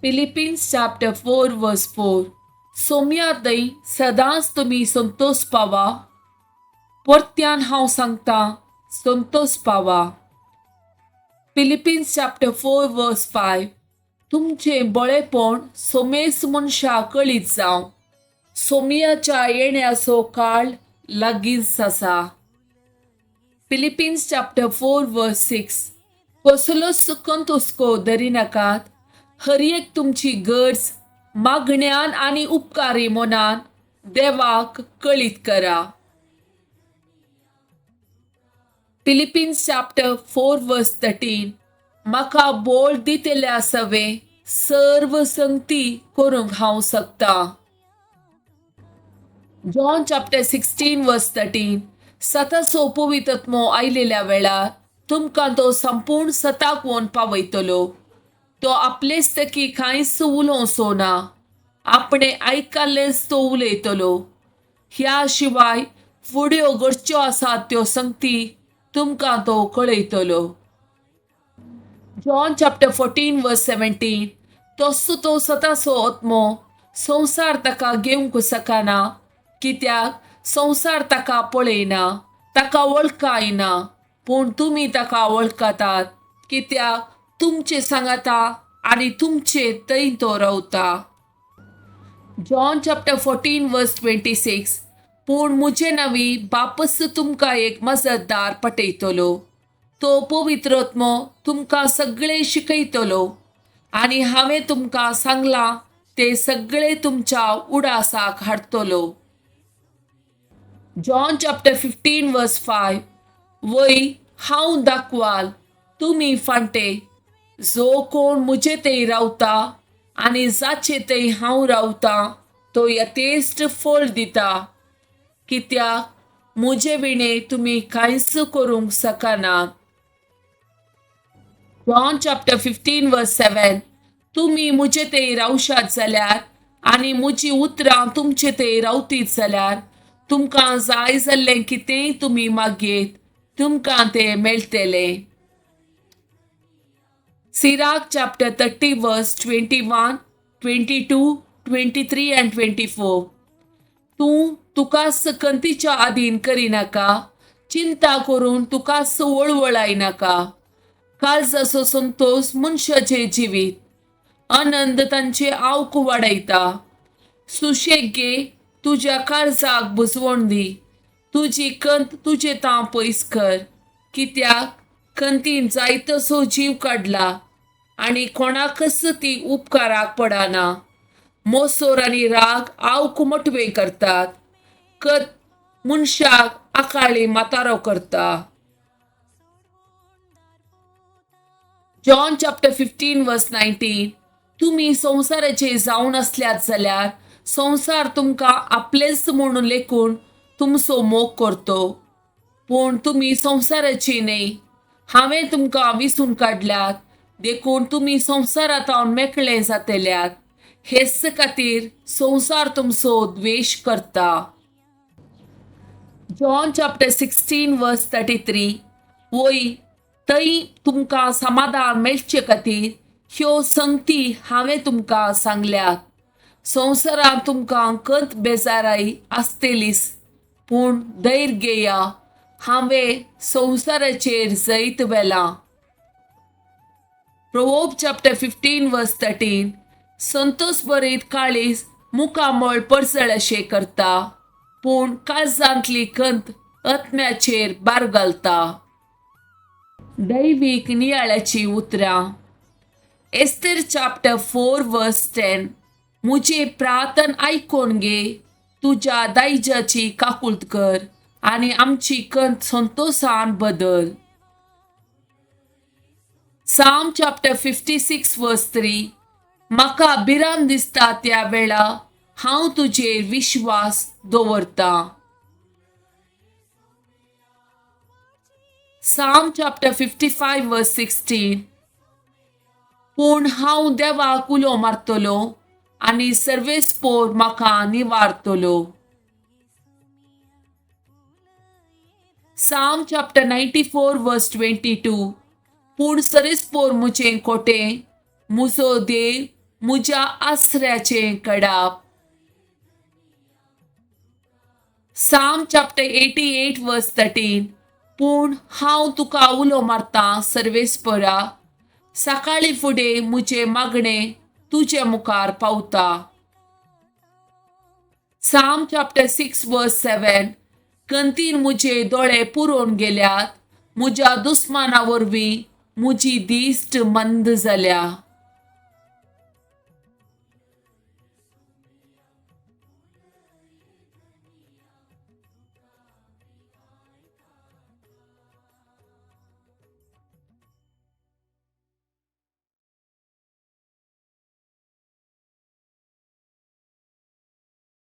Philippians chapter 4 verse 4. सोम्यातही सदांच तुम्ही संतोष पावा. परत्यान हांव सांगता संतोष पावा. Philippians chapter 4 verse 5. तुमचे बळेपण सोमेस मनशा कळीत जावं. सोमयाच्या येण्याचो काळ लागींच आसा. Philippians chapter 4 verse 6. कसलोच कंत हुस्को धरी नाकात. हर एक तुमची गरज मागण्यान आणि उपकारी मनान देवाक कळीत करा. Philippians chapter 4 verse 13. म्हाका बोल दितेल्या सवे सर्व संगती करूंक हांव शकता. John chapter 16 verse 13. सताचो पवित्रत्मो आयलेल्या वेळार तुमकां तो संपूर्ण सताक वोन पावयतलो. तो आपलेच तकी कांयच उलोवचो ना. आपणे आयकल्लेच तो उलयतलो. ह्या शिवाय फुड्यो घडच्यो आसात त्यो संगती तुमकां तो कळयतलो. John chapter 14 verse 17. तसो तो सताचो आत्मो संसार ताका घेवंक शकना, कित्याक संसार ताका पळयना, ताका वळखायना, पूण तुमी ताका वळखतात, कित्याक तुमचे सांगाता आणि तुमचे थंय तो रावता. John chapter 14 verse 26. पूण मुजे नवी बापस तुमकां एक मजतदार पटयतलो. तो पवित्रत्मो तुमकां सगळे शिकयतलो आणि हांवें तुमकां सांगलां ते सगळे तुमच्या उडासाक हाडटलो. John chapter 15 verse 5. वय हांव दाखवाल तुमी फांटे. जो कोण मुजे थंय रावता आणि जाचे थंय हांव रावता तो यथेश्ट फळ दिता, कित्याक मुजे विणे तुमी कांयच करूंक शकनात. John chapter 15 verse 7. तुमी मुजे थंय रावशात जाल्यार आणि मुजी उतरां तुमचे थंय रावतीत जाल्यार तुमकां जाय जाल्लें कितेंय तुमी मागयेत तुमकां तें मेळटले. Sirach chapter 30 verse 21, 22, 23 and 24. तूं तुकास कंतीच्या आधीन करिनाका, चिंता करून तुकास वळवळाय नाका. काळजाचो संतोष मनशाचे जिवीत, आनंद तांचे आवक वाडयता. सुशेग घे, तुज्या काळजाक बुजवण दी. तुजी कंत तुजे तां पयस कर, कित्याक कंतीन जायतसो जीव काडला आणि कोणाकच ती उपकाराक पडना. मोसोर आणि राग आवक मोटवे करतात. कत मनशाक आकाळी मातारो करता. John chapter 15 verse 19. तुमी संसाराचे जावन असल्यात जाल्यार संसार तुमकां आपलेच म्हणून लेखून तुमचो मोग करतो. पूण तुमी संसाराची न्हय, हांवें तुमकां विसून काडल्यात, देखून तुमी संसारांतल्यान मेकळे जातल्यात. हेच खातीर संसार तुमचो द्वेष करता. John chapter 16 verse 33. वय थंय तुमकां समाधान मेळचे खातीर ह्यो संगती हांवें तुमकां सांगल्यात. संवसारांत तुमकां कंत बेजाराई आसतलीच, पूण धैर्य घेया, हांवें संवसाराचेर Jait व्हेलां. Proverbs chapter 15 verse 13. Santosh भरीत काळीज मुखामळ पडसळ अशें करता, पूण काळजांतली कंत आत्म्याचेर भार घालता. दैवीक नियाळ्याची उतरां. Esther chapter 4 verse 10. मुझे प्रार्थन आयकून घे, तुझ्या दायजाची काकुळट कर आणि आमची कंत संतोषान बदल. Psalm chapter 56 verse 3. म्हाका भिरांत दिसता त्या वेळा हांव तुजेर विश्वास दवरता. Psalm chapter 55 verse 16. पूण हांव देवाक उलो मारतलो आणि सर्वेस्पोर म्हाका निवारतलो. Psalm chapter 94 verse 22. पूण सर्वेस्पोर मुझे कोटे, मुजो देव म्हज्या आसऱ्याचें कडाप. Psalm chapter 88 verse 13. पूण हांव तुका उलो मारतां सर्वेस्परा, सकाळी फुडें म्हजें मागणें तुजे मुखार पावता. Psalm chapter 6 verse 7. कंतीन म्हजे दोळे पुरोवन गेल्यात, म्हज्या दुस्माना वरवीं म्हजी दिश्ट मंद जाल्या.